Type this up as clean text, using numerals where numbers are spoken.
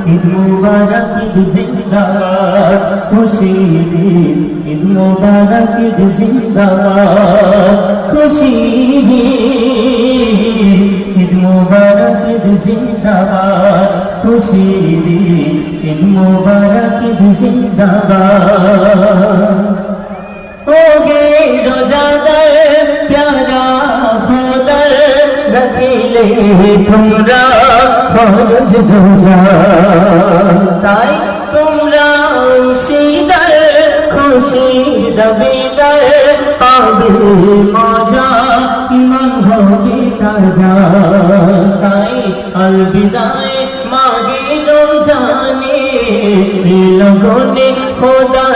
ঈদ মুবারক ঈদ জিন্দাবাদ খুশির ঈদ মুবারক ঈদ জিন্দাবাদ খুশির ঈদ মুবারক ঈদ জিন্দাবাদ খুশির ঈদ মুবারক ঈদ জিন্দাবাদ ওগে রোজাদার প্যারা খোদার রাখিলে তোমরা ফরজ রোজা তাই তোমরা অংশীদার খুশির দাবিদার পাবে মজা ইমান হবে তাজা তাই আল বিদায় মাগে রমজানে লগনে খোদা